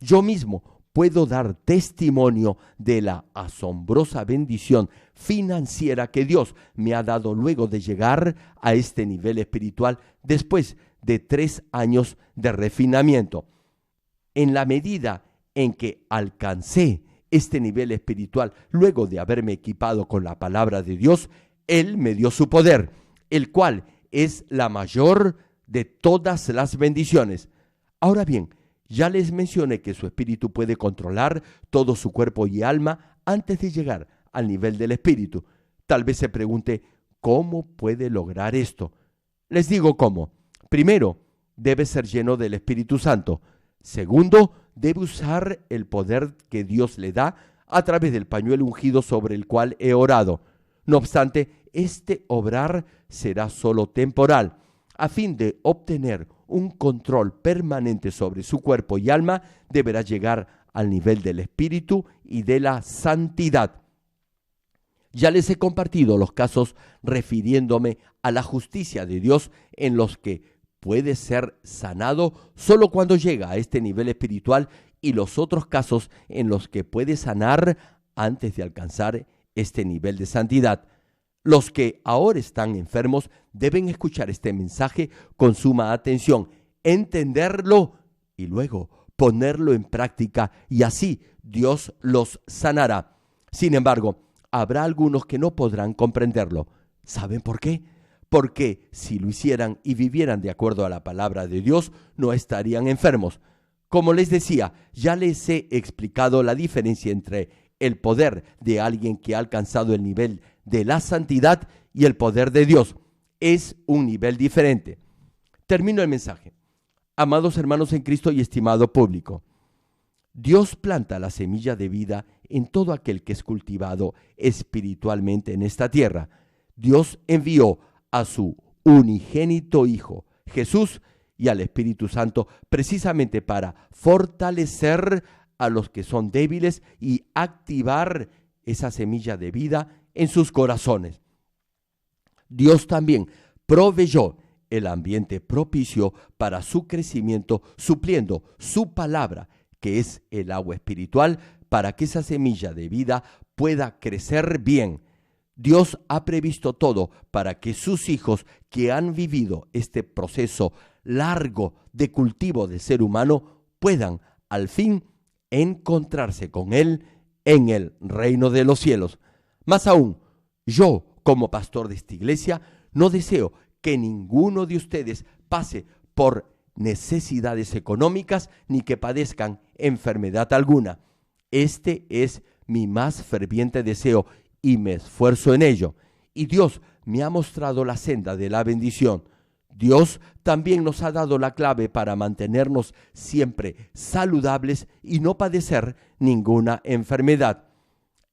Yo mismo puedo dar testimonio de la asombrosa bendición financiera que Dios me ha dado luego de llegar a este nivel espiritual después de 3 años de refinamiento. En la medida en que alcancé este nivel espiritual, luego de haberme equipado con la palabra de Dios, Él me dio su poder, el cual es la mayor de todas las bendiciones. Ahora bien, ya les mencioné que su espíritu puede controlar todo su cuerpo y alma antes de llegar al nivel del espíritu. Tal vez se pregunte, ¿cómo puede lograr esto? Les digo cómo. Primero, debe ser lleno del Espíritu Santo. Segundo, debe usar el poder que Dios le da a través del pañuelo ungido sobre el cual he orado. No obstante, este obrar será solo temporal. A fin de obtener un control permanente sobre su cuerpo y alma, deberá llegar al nivel del espíritu y de la santidad. Ya les he compartido los casos refiriéndome a la justicia de Dios en los que puede ser sanado solo cuando llega a este nivel espiritual, y los otros casos en los que puede sanar antes de alcanzar este nivel de santidad. Los que ahora están enfermos deben escuchar este mensaje con suma atención, entenderlo y luego ponerlo en práctica, y así Dios los sanará. Sin embargo, habrá algunos que no podrán comprenderlo. ¿Saben por qué? Porque si lo hicieran y vivieran de acuerdo a la palabra de Dios, no estarían enfermos. Como les decía, ya les he explicado la diferencia entre el poder de alguien que ha alcanzado el nivel de la santidad y el poder de Dios. Es un nivel diferente. Termino el mensaje. Amados hermanos en Cristo y estimado público, Dios planta la semilla de vida en todo aquel que es cultivado espiritualmente en esta tierra. Dios envió a su unigénito Hijo, Jesús, y al Espíritu Santo precisamente para fortalecer a los que son débiles y activar esa semilla de vida en sus corazones. Dios también proveyó el ambiente propicio para su crecimiento, supliendo su palabra, que es el agua espiritual, para que esa semilla de vida pueda crecer bien. Dios ha previsto todo para que sus hijos, que han vivido este proceso largo de cultivo del ser humano, puedan al fin encontrarse con Él en el reino de los cielos. Más aún, yo, como pastor de esta iglesia, no deseo que ninguno de ustedes pase por necesidades económicas ni que padezcan enfermedad alguna. Este es mi más ferviente deseo y me esfuerzo en ello. Y Dios me ha mostrado la senda de la bendición. Dios también nos ha dado la clave para mantenernos siempre saludables y no padecer ninguna enfermedad.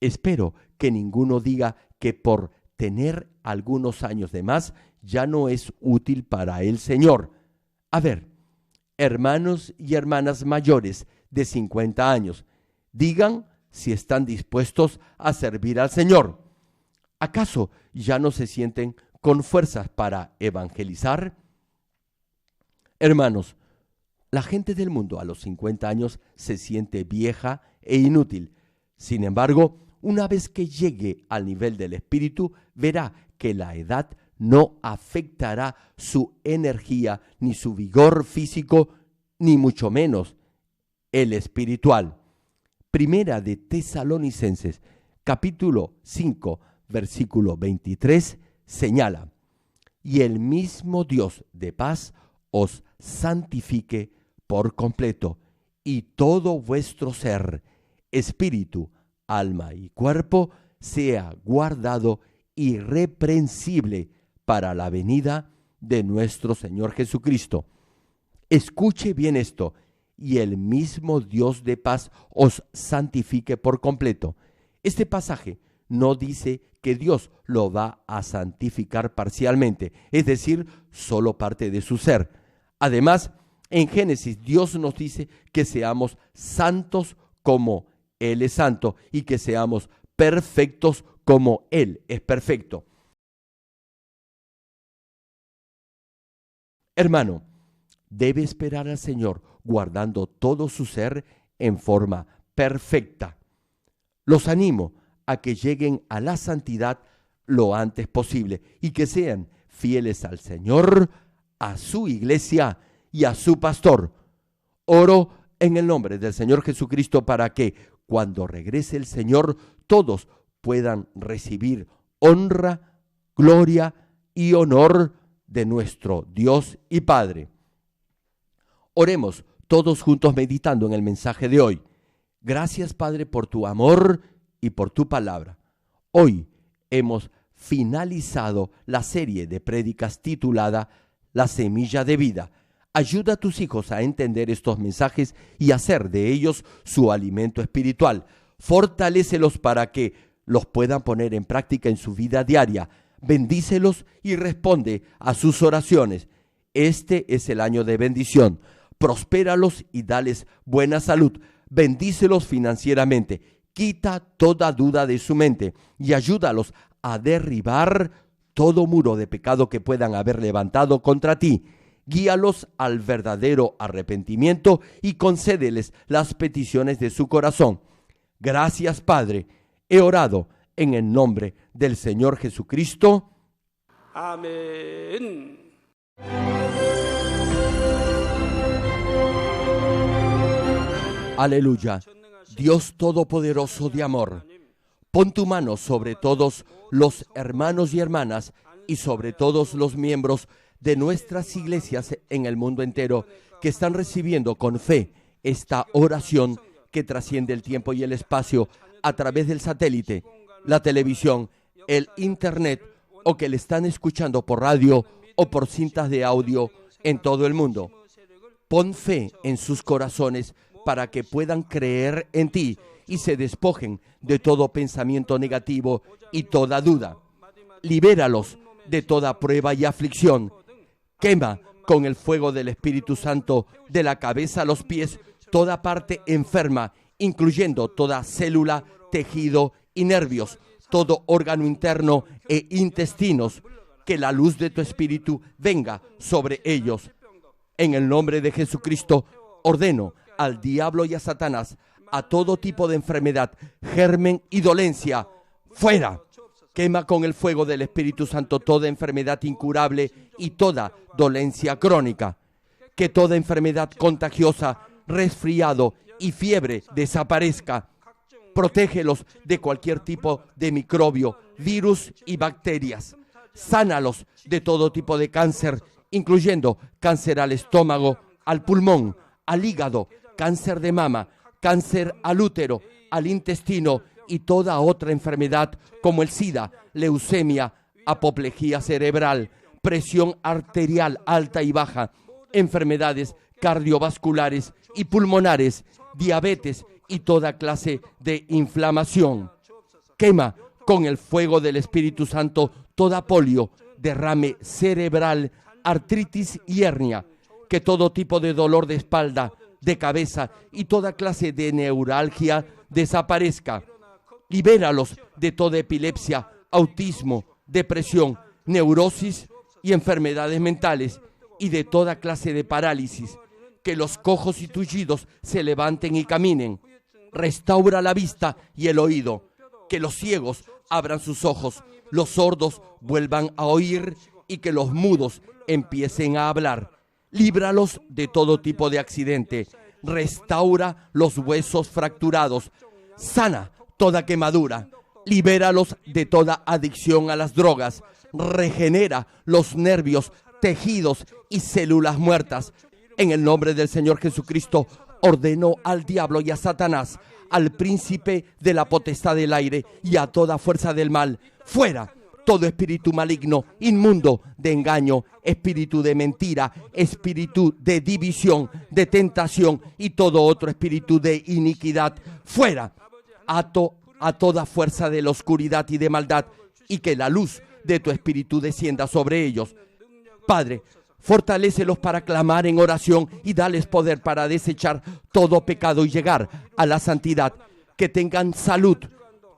Espero que ninguno diga que por tener algunos años de más ya no es útil para el Señor. A ver, hermanos y hermanas mayores de 50 años, digan si están dispuestos a servir al Señor. ¿Acaso ya no se sienten con fuerzas para evangelizar? Hermanos, la gente del mundo a los 50 años se siente vieja e inútil. Sin embargo, una vez que llegue al nivel del espíritu, verá que la edad no afectará su energía, ni su vigor físico, ni mucho menos el espiritual. Primera de Tesalonicenses, capítulo 5, versículo 23, señala: y el mismo Dios de paz os santifique por completo, y todo vuestro ser, espíritu, alma y cuerpo, sea guardado irreprensible para la venida de nuestro Señor Jesucristo. Escuche bien esto, y el mismo Dios de paz os santifique por completo. Este pasaje no dice que Dios lo va a santificar parcialmente, es decir, solo parte de su ser. Además, en Génesis Dios nos dice que seamos santos como Él es santo y que seamos perfectos como Él es perfecto. Hermano, debe esperar al Señor guardando todo su ser en forma perfecta. Los animo a que lleguen a la santidad lo antes posible y que sean fieles al Señor, a su iglesia y a su pastor. Oro en el nombre del Señor Jesucristo para que cuando regrese el Señor todos puedan recibir honra, gloria y honor de nuestro Dios y Padre. Oremos todos juntos meditando en el mensaje de hoy. Gracias, Padre, por tu amor y por tu palabra. Hoy hemos finalizado la serie de prédicas titulada La Semilla de Vida. Ayuda a tus hijos a entender estos mensajes y hacer de ellos su alimento espiritual. Fortalécelos para que los puedan poner en práctica en su vida diaria. Bendícelos y responde a sus oraciones. Este es el año de bendición. Prospéralos y dales buena salud. Bendícelos financieramente. Quita toda duda de su mente y ayúdalos a derribar todo muro de pecado que puedan haber levantado contra ti. Guíalos al verdadero arrepentimiento y concédeles las peticiones de su corazón. Gracias, Padre. He orado en el nombre del Señor Jesucristo. Amén. Aleluya. Dios Todopoderoso de amor, pon tu mano sobre todos los hermanos y hermanas y sobre todos los miembros de nuestras iglesias en el mundo entero que están recibiendo con fe esta oración que trasciende el tiempo y el espacio a través del satélite, la televisión, el internet o que le están escuchando por radio o por cintas de audio en todo el mundo. Pon fe en sus corazones para que puedan creer en ti y se despojen de todo pensamiento negativo y toda duda. Libéralos de toda prueba y aflicción. Quema con el fuego del Espíritu Santo de la cabeza a los pies toda parte enferma, incluyendo toda célula, tejido y nervios, todo órgano interno e intestinos. Que la luz de tu Espíritu venga sobre ellos. En el nombre de Jesucristo, ordeno al diablo y a Satanás, a todo tipo de enfermedad, germen y dolencia, fuera. Quema con el fuego del Espíritu Santo toda enfermedad incurable y toda dolencia crónica. Que toda enfermedad contagiosa, resfriado y fiebre desaparezca. Protégelos de cualquier tipo de microbio, virus y bacterias. Sánalos de todo tipo de cáncer, incluyendo cáncer al estómago, al pulmón, al hígado, cáncer de mama, cáncer al útero, al intestino y toda otra enfermedad como el SIDA, leucemia, apoplejía cerebral, presión arterial alta y baja, enfermedades cardiovasculares y pulmonares, diabetes y toda clase de inflamación. Quema con el fuego del Espíritu Santo toda polio, derrame cerebral, artritis y hernia. Que todo tipo de dolor de espalda, de cabeza y toda clase de neuralgia desaparezca. Libéralos de toda epilepsia, autismo, depresión, neurosis y enfermedades mentales y de toda clase de parálisis. Que los cojos y tullidos se levanten y caminen. Restaura la vista y el oído. Que los ciegos abran sus ojos, los sordos vuelvan a oír y que los mudos empiecen a hablar. Líbralos de todo tipo de accidente. Restaura los huesos fracturados. Sana toda quemadura. Libéralos de toda adicción a las drogas. Regenera los nervios, tejidos y células muertas. En el nombre del Señor Jesucristo, ordeno al diablo y a Satanás, al príncipe de la potestad del aire y a toda fuerza del mal, fuera. todo espíritu maligno, inmundo, de engaño, espíritu de mentira, espíritu de división, de tentación y todo otro espíritu de iniquidad, fuera. Ato a toda fuerza de la oscuridad y de maldad, y que la luz de tu espíritu descienda sobre ellos. Padre, fortalécelos para clamar en oración y dales poder para desechar todo pecado y llegar a la santidad. Que tengan salud,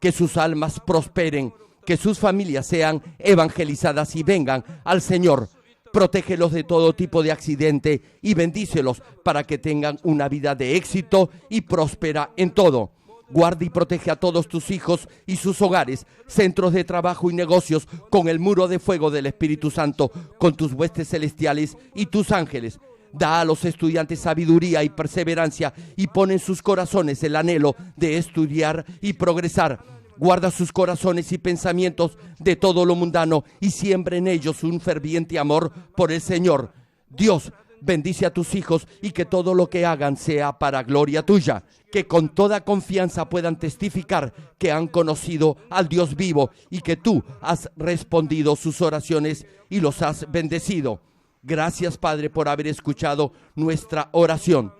que sus almas prosperen, que sus familias sean evangelizadas y vengan al Señor. Protégelos de todo tipo de accidente y bendícelos para que tengan una vida de éxito y próspera en todo. Guarda y protege a todos tus hijos y sus hogares, centros de trabajo y negocios, con el muro de fuego del Espíritu Santo, con tus huestes celestiales y tus ángeles. Da a los estudiantes sabiduría y perseverancia y pon en sus corazones el anhelo de estudiar y progresar. Guarda sus corazones y pensamientos de todo lo mundano y siembra en ellos un ferviente amor por el Señor. Dios, bendice a tus hijos y que todo lo que hagan sea para gloria tuya. Que con toda confianza puedan testificar que han conocido al Dios vivo y que tú has respondido sus oraciones y los has bendecido. Gracias, Padre, por haber escuchado nuestra oración.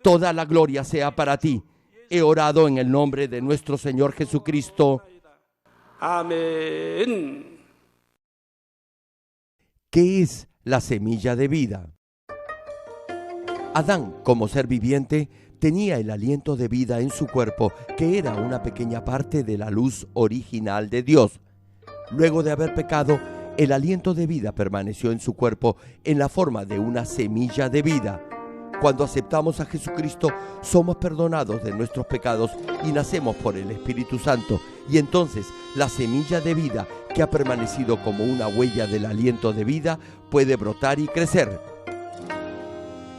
Toda la gloria sea para ti. He orado en el nombre de nuestro Señor Jesucristo. Amén. ¿Qué es la semilla de vida? Adán, como ser viviente, tenía el aliento de vida en su cuerpo, que era una pequeña parte de la luz original de Dios. Luego de haber pecado, el aliento de vida permaneció en su cuerpo en la forma de una semilla de vida. Cuando aceptamos a Jesucristo, somos perdonados de nuestros pecados y nacemos por el Espíritu Santo. Y entonces la semilla de vida, que ha permanecido como una huella del aliento de vida, puede brotar y crecer.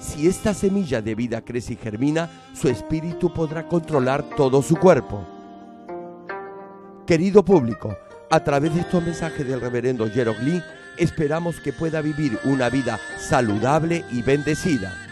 Si esta semilla de vida crece y germina, su espíritu podrá controlar todo su cuerpo. Querido público, a través de estos mensajes del reverendo Jerome Lee, esperamos que pueda vivir una vida saludable y bendecida.